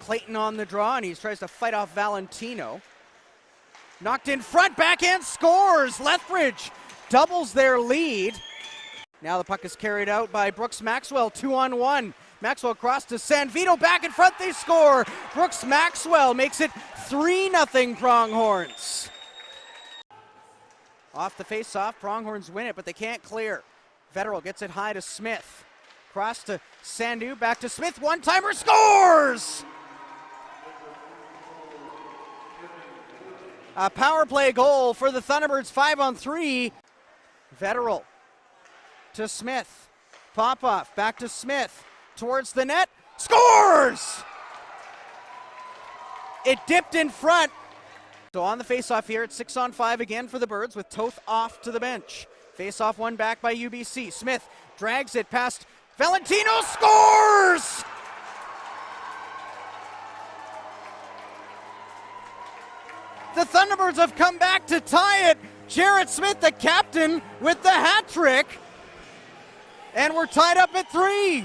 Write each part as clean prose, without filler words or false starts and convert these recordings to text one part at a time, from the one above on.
Clayton on the draw, and he tries to fight off Valentino. Knocked in front, backhand scores. Lethbridge doubles their lead. Now the puck is carried out by Brooks Maxwell, 2-on-1. Maxwell across to San Vito, back in front, they score. Brooks Maxwell makes it 3-0 Pronghorns. Off the face-off, Pronghorns win it, but they can't clear. Vetterl gets it high to Smith. Cross to Sandu, back to Smith, one-timer, scores! A power play goal for the Thunderbirds, 5-on-3. Vetterl to Smith. Popoff, back to Smith. Towards the net, scores! It dipped in front. So on the faceoff here, it's 6-on-5 again for the Birds with Toth off to the bench. Faceoff won back by UBC. Smith drags it past Valentino, scores! The Thunderbirds have come back to tie it. Jerret Smith, the captain, with the hat trick. And we're tied up at 3.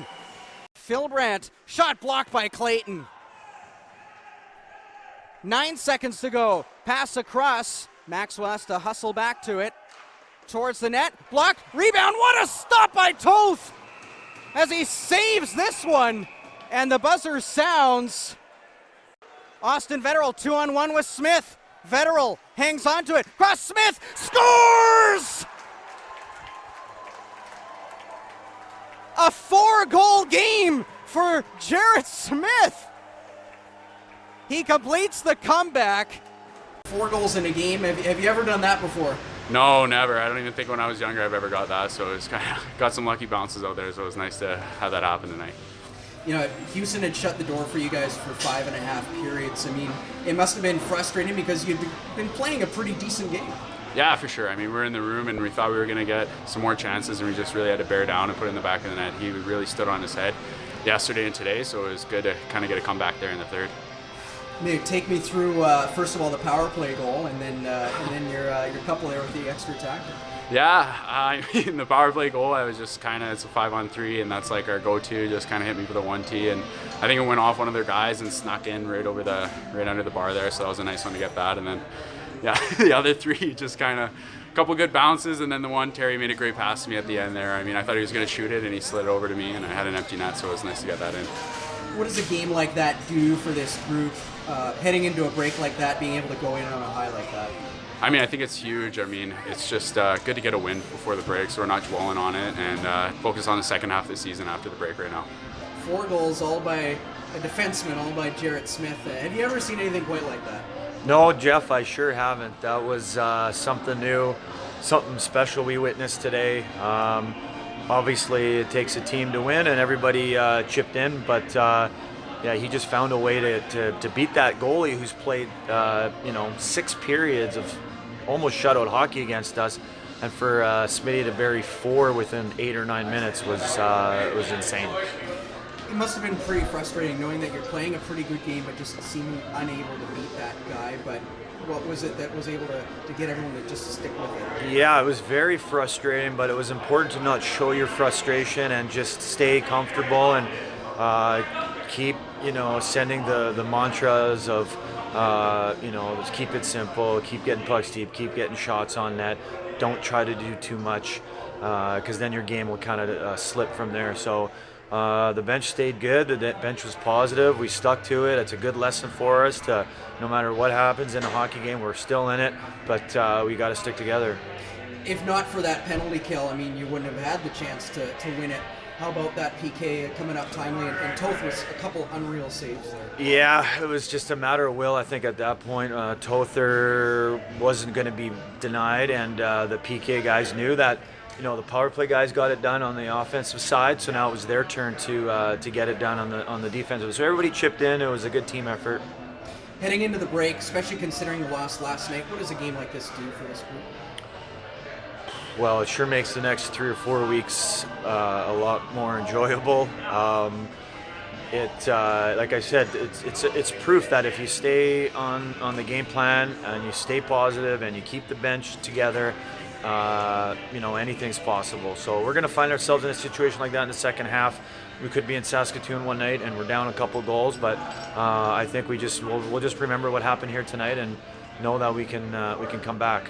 Philbrandt, shot blocked by Clayton. 9 seconds to go. Pass across. Maxwell has to hustle back to it. Towards the net. Blocked. Rebound. What a stop by Toth as he saves this one. And the buzzer sounds. Austin Vetterl 2-on-1 with Smith. Vetterl hangs on to it. Cross Smith. Scores! A 4-goal game for Jerret Smith. He completes the comeback. 4 goals in a game. Have you ever done that before? No, never. I don't even think when I was younger I've ever got that. So it's kind of got some lucky bounces out there. So it was nice to have that happen tonight. You know, Houston had shut the door for you guys for 5.5 periods. I mean, it must have been frustrating because you'd been playing a pretty decent game. Yeah, for sure. I mean, we were in the room and we thought we were going to get some more chances, and we just really had to bear down and put it in the back of the net. He really stood on his head yesterday and today, so it was good to kind of get a comeback there in the third. Maybe take me through, first of all, the power play goal, and then your couple there with the extra tackle. Yeah, I mean, the power play goal, I was just kind of, it's a 5-on-3, and that's like our go-to, just kind of hit me with a 1T, and I think it went off one of their guys and snuck in right under the bar there, so that was a nice one to get that. And then, yeah, the other 3, just kind of a couple good bounces, and then the one, Terry made a great pass to me at the end there. I mean, I thought he was going to shoot it, and he slid it over to me, and I had an empty net, so it was nice to get that in. What does a game like that do for this group, heading into a break like that, being able to go in on a high like that? I mean, I think it's huge. I mean, it's just good to get a win before the break, so we're not dwelling on it, and focus on the second half of the season after the break right now. 4 goals, all by a defenseman, all by Jerret Smith. Have you ever seen anything quite like that? No, Jeff, I sure haven't. That was something new, something special we witnessed today. Obviously, it takes a team to win, and everybody chipped in, but yeah, he just found a way to beat that goalie who's played 6 periods of almost shutout hockey against us, and for Smitty to bury 4 within 8 or 9 minutes was insane. It must have been pretty frustrating knowing that you're playing a pretty good game but just seeming unable to beat that guy. But what was it that was able to get everyone to just stick with it? Yeah, it was very frustrating, but it was important to not show your frustration and just stay comfortable and keep sending the mantras of just keep it simple, keep getting pucks deep, keep getting shots on net, don't try to do too much because then your game will kind of slip from there. So the bench stayed good, the bench was positive, we stuck to it. It's a good lesson for us to, no matter what happens in a hockey game, we're still in it, but we got to stick together. If not for that penalty kill, I mean, you wouldn't have had the chance to win it. How about that PK coming up timely, and Toth was a couple unreal saves there? Yeah, it was just a matter of will. I think at that point, Tother wasn't going to be denied, and the PK guys knew that. The power play guys got it done on the offensive side, so now it was their turn to get it done on the defensive. So everybody chipped in. It was a good team effort. Heading into the break, especially considering the loss last night, what does a game like this do for this group? Well, it sure makes the next 3 or 4 weeks a lot more enjoyable. Like I said, it's proof that if you stay on the game plan and you stay positive and you keep the bench together, anything's possible. So we're going to find ourselves in a situation like that in the second half. we could be in Saskatoon one night and we're down a couple goals, but I think we'll just remember what happened here tonight and know that we can come back.